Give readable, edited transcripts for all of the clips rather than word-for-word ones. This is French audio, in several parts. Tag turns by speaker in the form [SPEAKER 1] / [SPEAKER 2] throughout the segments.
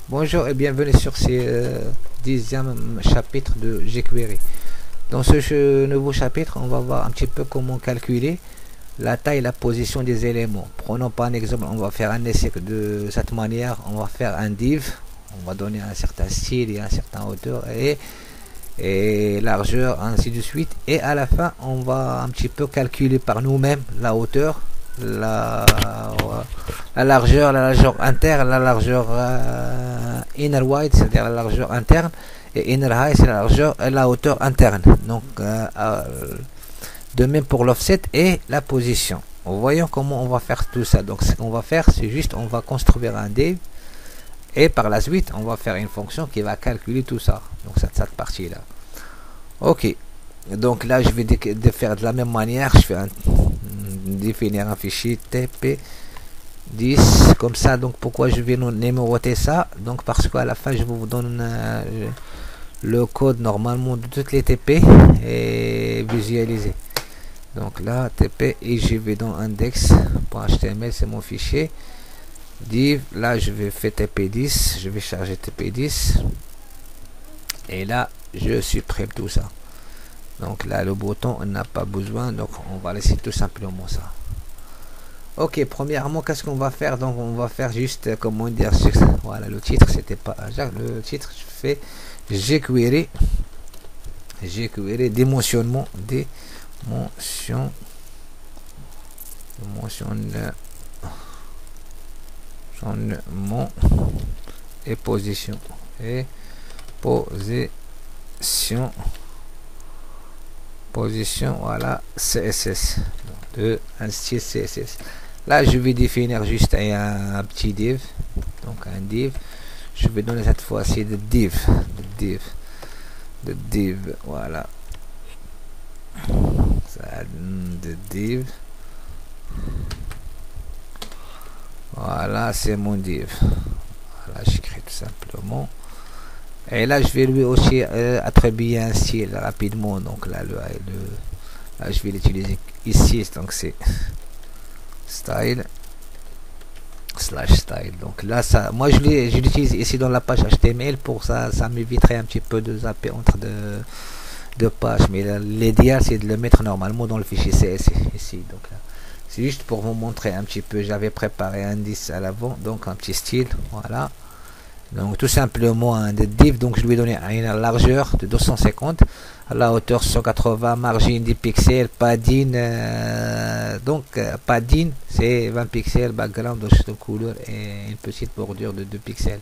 [SPEAKER 1] Bonjour et bienvenue sur ce 10e chapitre de jQuery. Dans ce nouveau chapitre, on va voir un petit peu comment calculer la taille et la position des éléments. Prenons par un exemple, on va faire un essai de cette manière. On va faire un div, on va donner un certain style et un certain hauteur et largeur, ainsi de suite. Et à la fin, on va un petit peu calculer par nous-mêmes la hauteur, la largeur interne, la largeur inner wide, c'est-à-dire la largeur interne, et inner high, c'est la hauteur interne. Donc de même pour l'offset et la position. Voyons comment on va faire tout ça. Donc ce qu'on va faire, c'est juste on va construire un div et par la suite on va faire une fonction qui va calculer tout ça. Donc cette partie là. Ok. Donc là je vais faire de la même manière. Je vais définir un fichier tp 10 comme ça. Donc pourquoi je vais numéroter ça? Donc parce qu'à la fin je vous donne le code normalement de toutes les TP et visualiser. Donc là TP et je vais dans index.html, c'est mon fichier div. Là je vais faire TP10, je vais charger TP10 et là je supprime tout ça. Donc là le bouton on n'a pas besoin, donc on va laisser tout simplement ça. Ok, premièrement qu'est-ce qu'on va faire? Donc on va faire juste comment dire, voilà, le titre c'était pas le titre, je fais jQuery démotionnement et position voilà, CSS de un style CSS. Là je vais définir juste un petit div, donc un div, je vais donner cette fois-ci de div, voilà, de div, voilà, c'est mon div, voilà, j'écris tout simplement. Et là je vais lui aussi attribuer un style rapidement. Donc là là je vais l'utiliser ici, donc c'est style /style. Donc là ça, moi je l'utilise ici dans la page HTML, pour ça m'éviterait un petit peu de zapper entre deux pages, mais l'idéal c'est de le mettre normalement dans le fichier CSS ici. Donc là c'est juste pour vous montrer un petit peu, j'avais préparé un indice à l'avant, donc un petit style, voilà. Donc tout simplement un div, donc je lui ai donné une largeur de 250, à la hauteur 180, margin 10 pixels, padding padding c'est 20 pixels, background de couleur et une petite bordure de 2 pixels.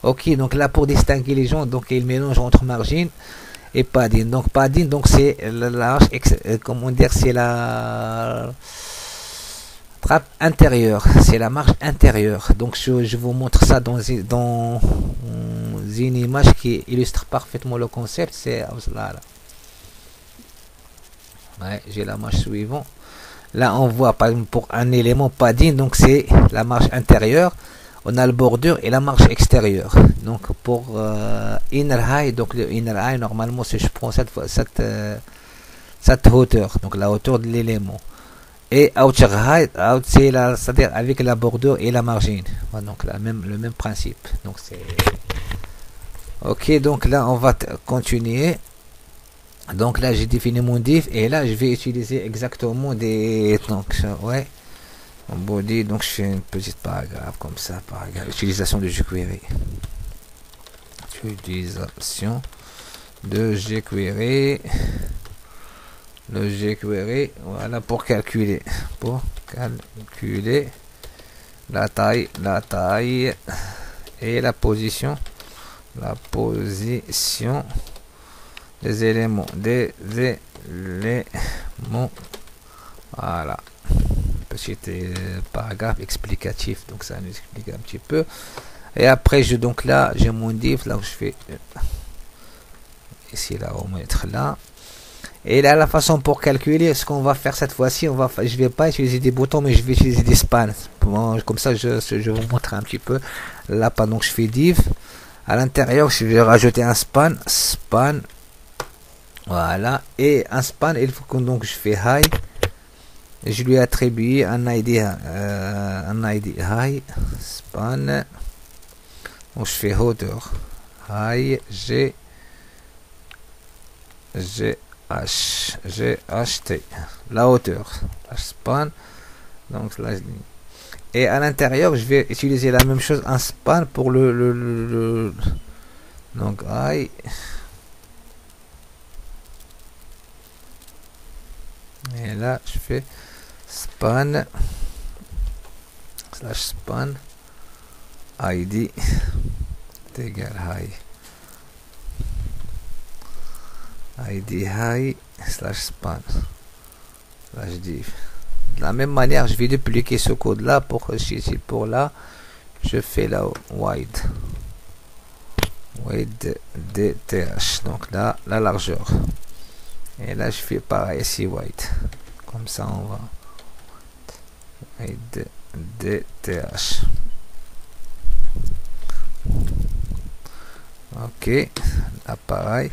[SPEAKER 1] Ok, donc là pour distinguer les gens, donc il mélange entre margin et padding. Donc padding, donc c'est la large, comment dire, c'est la trappe intérieure, c'est la marge intérieure. Donc je vous montre ça dans une image qui illustre parfaitement le concept. C'est là. Ouais, j'ai la marge suivante. Là on voit par exemple pour un élément padding, donc c'est la marge intérieure, on a le bordure et la marge extérieure. Donc pour inner high, donc le inner high normalement si je prends cette hauteur, donc la hauteur de l'élément, et outer height, c'est-à-dire avec la bordure et la margine. Voilà, donc le même principe. Donc c'est ok. Donc là on va continuer. Donc là j'ai défini mon div et là je vais utiliser exactement des, donc ouais, mon body. Donc je fais une petite paragraphe comme ça, paragraphe utilisation de jQuery, le jQuery, voilà, pour calculer la taille et la position des éléments, voilà, petit paragraphe explicatif, donc ça nous explique un petit peu. Et après donc là j'ai mon div, là où je fais ici, là on va mettre là. Et là la façon pour calculer, ce qu'on va faire cette fois-ci, je vais pas utiliser des boutons, mais je vais utiliser des spans. Bon, comme ça je vous montre un petit peu. Là pendant que je fais div, à l'intérieur je vais rajouter un span, voilà, et un span, il faut que donc je fais high, je lui attribue un ID high span Donc je fais hauteur. High, G, G, H, G, H, T. La hauteur. H span. Donc là, et à l'intérieur, je vais utiliser la même chose, un span pour donc high. Et là, je fais span slash span id égal id high slash span slash div. De la même manière, je vais dupliquer ce code là pour là, je fais la wide dth, donc là la largeur, et là je fais pareil ici wide, comme ça on va wide dth. Ok, là pareil.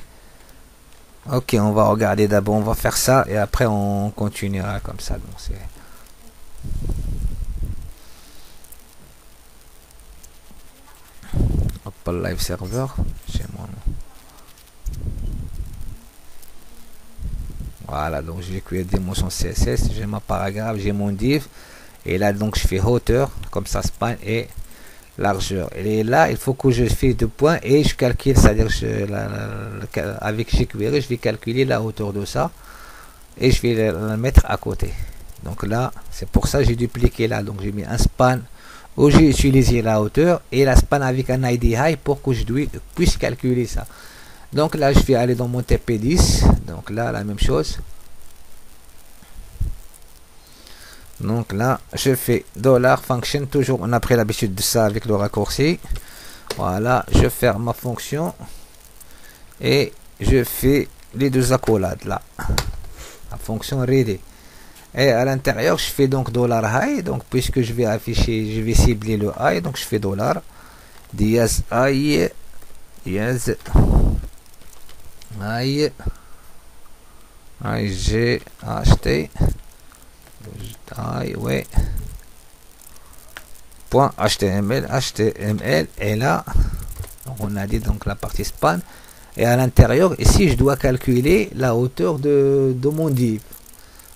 [SPEAKER 1] Ok, on va regarder d'abord, on va faire ça et après on continuera comme ça. Donc c'est live server, j'ai mon voilà, donc j'ai créé des motions CSS, j'ai ma paragraphe, j'ai mon div, et là donc je fais hauteur, comme ça span, et largeur. Et là il faut que je fasse 2 points et je calcule, c'est-à-dire avec jQuery je vais calculer la hauteur de ça et je vais la mettre à côté. Donc là c'est pour ça que j'ai dupliqué là, donc j'ai mis un span où j'ai utilisé la hauteur et la span avec un id high pour que je puisse calculer ça. Donc là je vais aller dans mon TP10, donc là la même chose. Donc là, je fais $function, toujours on a pris l'habitude de ça avec le raccourci. Voilà, je ferme ma fonction et je fais les 2 accolades là. La fonction ready. Et à l'intérieur, je fais donc $high, donc puisque je vais afficher, je vais cibler le high, donc je fais dièse high, dièse high, g ht. Ouais. Point HTML, et là donc on a dit donc la partie span, et à l'intérieur ici je dois calculer la hauteur de mon div.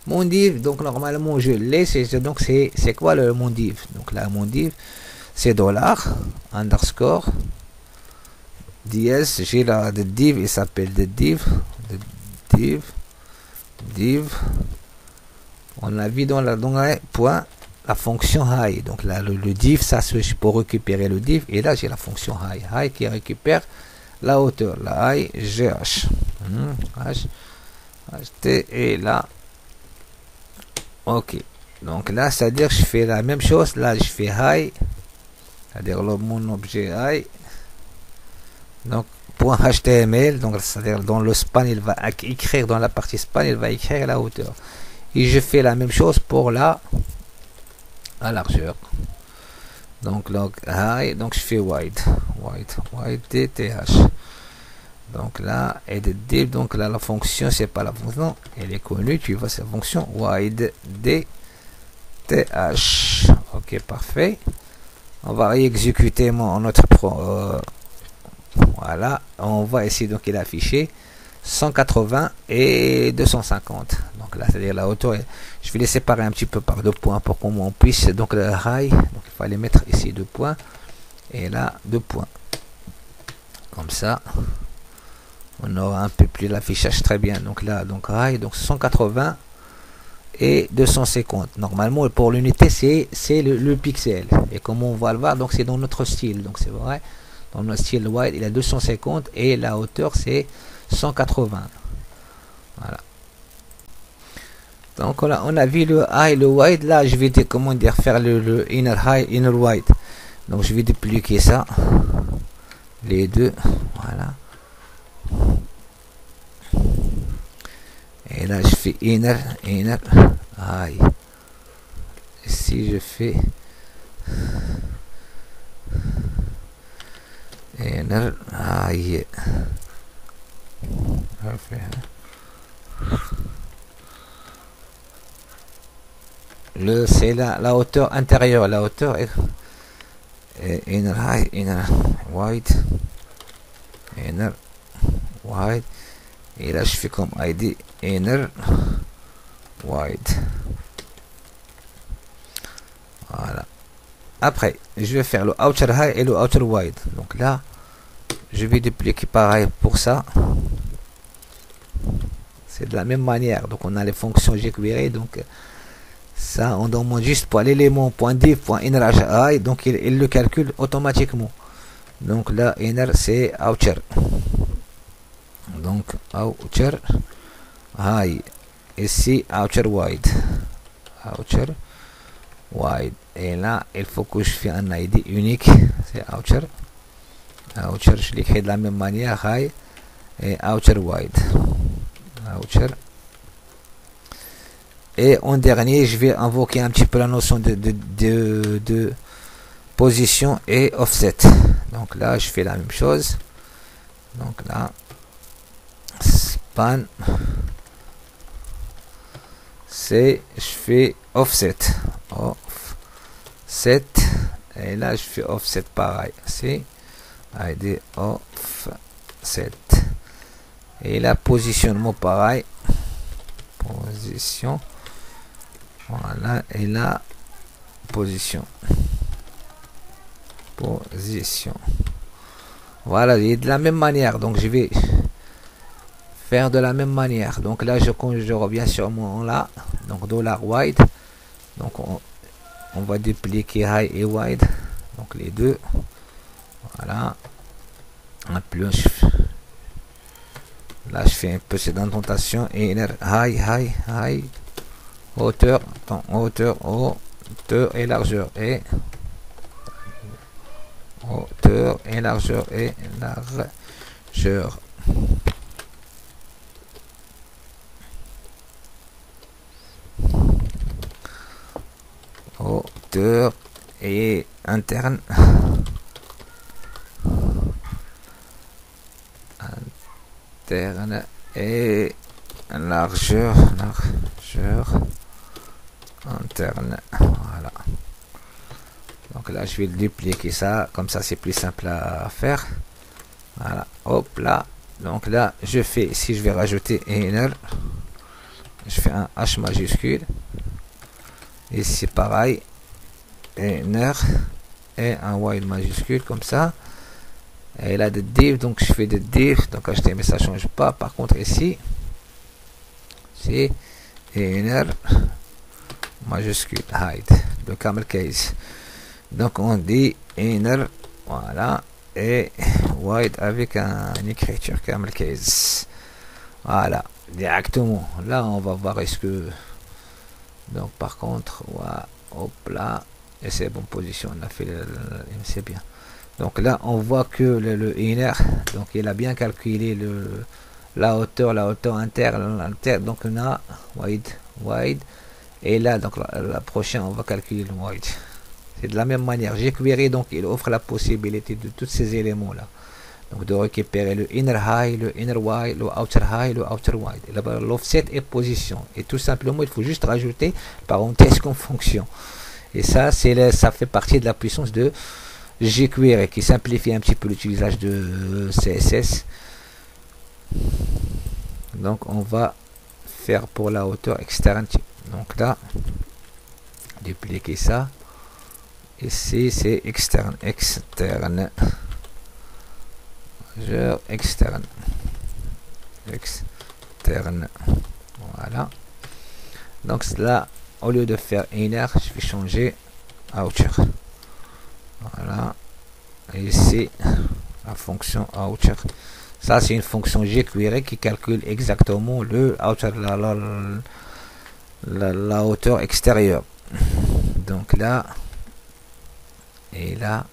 [SPEAKER 1] Mon div, donc normalement je l'ai, donc c'est quoi mon div? Donc là mon div c'est $underscore dièse, j'ai là de div, il s'appelle de div, on a vu dans la point la fonction high. Donc là le div, ça c'est pour récupérer le div, et là j'ai la fonction high qui récupère la hauteur, la high gh ht, et là ok. Donc là c'est à dire je fais la même chose, là je fais high, c'est à dire mon objet high, donc point html, donc c'est à dire dans le span il va écrire, dans la partie span il va écrire la hauteur. Et je fais la même chose pour la largeur. Donc high, donc je fais wide dth. Donc là, et de div, donc là la fonction c'est pas la fonction, elle est connue, tu vois, c'est la fonction wide dth. Ok, parfait. On va réexécuter notre voilà, on voit ici donc il est affiché 180 et 250. Donc là, c'est-à-dire la hauteur, je vais les séparer un petit peu par 2 points pour qu'on puisse, donc le high, donc il fallait mettre ici 2 points, et là 2 points. Comme ça, on aura un peu plus l'affichage très bien. Donc là, donc high, donc 180 et 250. Normalement, pour l'unité, c'est le pixel. Et comme on va le voir, donc c'est dans notre style. Donc c'est vrai, dans notre style wide, il a 250 et la hauteur c'est 180. Voilà. Donc là, on a vu le high, le wide. Là, je vais comment dire, faire le inner high, inner wide. Donc je vais dupliquer ça, les deux. Voilà. Et là, je fais inner high. Ici, je fais inner high. C'est la hauteur intérieure, la hauteur inner high, inner wide, inner wide, et là je fais comme ID inner wide. Voilà. Après je vais faire le outer high et le outer wide. Donc là je vais dupliquer pareil pour ça. C'est de la même manière. Donc on a les fonctions jQuery. Donc ça on demande juste pour l'élément .div.inner_high, donc il le calcule automatiquement. Donc là inner c'est outer, donc outer high, ici outer wide, outer wide, et là il faut que je fasse un ID unique, c'est outer, outer je l'écris de la même manière, high et outer wide, outer. Et en dernier, je vais invoquer un petit peu la notion de position et offset. Donc là, je fais la même chose. Donc là, span, c'est, je fais offset. Offset. Et là, je fais offset pareil. C'est ID offset. Et là, positionnement pareil. Position. Voilà, et là, position. Voilà, et de la même manière, donc je vais faire de la même manière. Donc là, quand je reviens sur mon là, donc $wide, donc on va dupliquer high et wide, donc les deux. Voilà. Un plus. Là, je fais un peu cette indentation et high. Hauteur, hauteur et largeur et hauteur et largeur et largeur. Hauteur et interne. Interne et largeur interne. Voilà. Donc là je vais le dupliquer ça, comme ça c'est plus simple à faire. Voilà, hop là. Donc là je fais, si je vais rajouter inner, je fais un H majuscule. Ici pareil, inner et un wide majuscule comme ça. Et là de div, donc je fais de div, donc HTML ça change pas. Par contre ici c'est inner majuscule hide, le camel case. Donc on dit inner, voilà, et wide avec une écriture camel case. Voilà, directement. Là on va voir est-ce que, donc par contre, voilà, hop là, et c'est bonne position, on a fait c'est bien. Donc là on voit que le inner, donc il a bien calculé la hauteur interne, donc on a wide, et là donc la prochaine on va calculer le wide. C'est de la même manière. jQuery donc il offre la possibilité de tous ces éléments là, donc de récupérer le inner high, le inner wide, le outer high, le outer wide, l'offset et position, et tout simplement il faut juste rajouter parenthèse comme fonction. Et ça ça fait partie de la puissance de jQuery qui simplifie un petit peu l'utilisation de CSS. Donc on va faire pour la hauteur externe. Donc là, dupliquer ça. Ici c'est externe. Externe. Voilà. Donc là, au lieu de faire inner, je vais changer outer. Voilà. Et ici, la fonction outer. Ça, c'est une fonction jQuery qui calcule exactement le outer, la hauteur extérieure. Donc là, et là,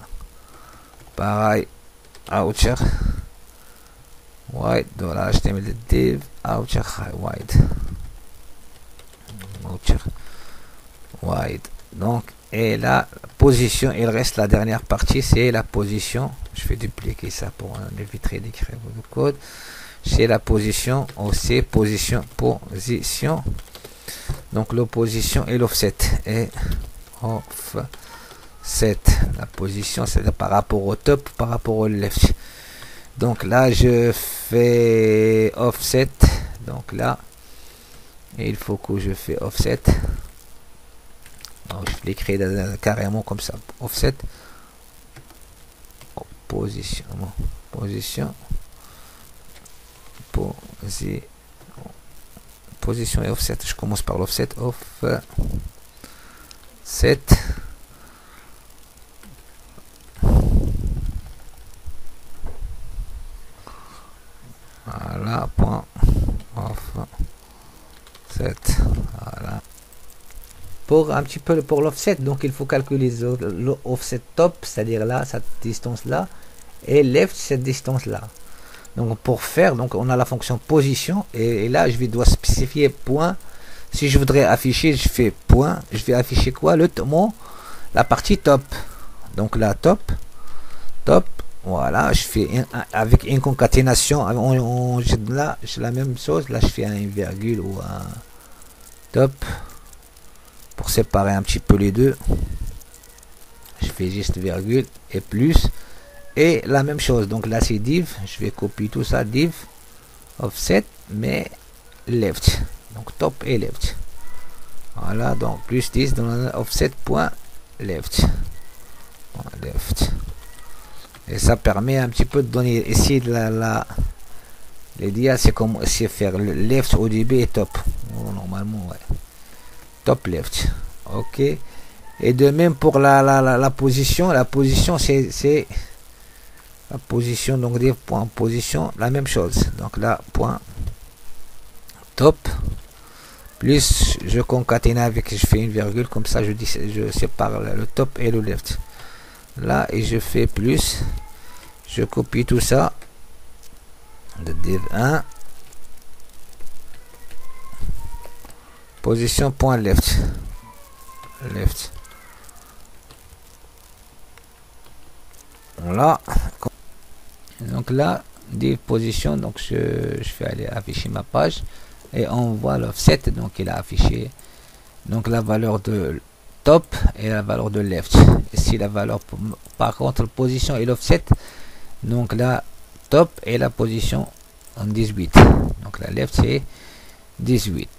[SPEAKER 1] pareil, outer, wide, dans la HTML div, outer, wide. Outer, wide. Donc, et la position, il reste la dernière partie, c'est la position. Je vais dupliquer ça pour éviter d'écrire le code. C'est la position aussi, position. Donc l'opposition et l'offset. Et offset. 7. La position, c'est par rapport au top, par rapport au left. Donc là, je fais offset. Donc là, et il faut que je fais offset. Donc je l'écris carrément comme ça. Offset. Position. Position. Position et offset. Je commence par l'offset. Offset. Voilà, point offset. Voilà. Pour un petit peu pour l'offset, donc il faut calculer l'offset top, c'est-à-dire là, cette distance-là, et left, cette distance-là. Donc pour faire, donc on a la fonction position, et là je dois spécifier point. Si je voudrais afficher, je fais point. Je vais afficher quoi? La partie top. Donc là, top. Voilà, je fais avec une concaténation. Là, c'est la même chose. Là, je fais un virgule ou un top pour séparer un petit peu les deux. Je fais juste virgule et plus. Et la même chose. Donc là, c'est div. Je vais copier tout ça. Div, offset, mais left. Donc top et left. Voilà, donc plus 10 dans offset.left. Left. Et ça permet un petit peu de donner ici les dias, c'est comme si faire le left au début et top. Normalement, ouais. Top left. Ok. Et de même pour la position. La position, c'est la position, donc des points position, la même chose. Donc là, point top. Plus je concatène avec, je fais une virgule, comme ça je sépare le top et le left. Là, et je fais plus, je copie tout ça de div 1, position point left. Voilà. Donc là, div position, donc je vais aller afficher ma page. Et on voit l'offset, donc il a affiché donc la valeur de top et la valeur de left. Ici la valeur, par contre, position et l'offset, donc la top et la position en 18. Donc la left c'est 18.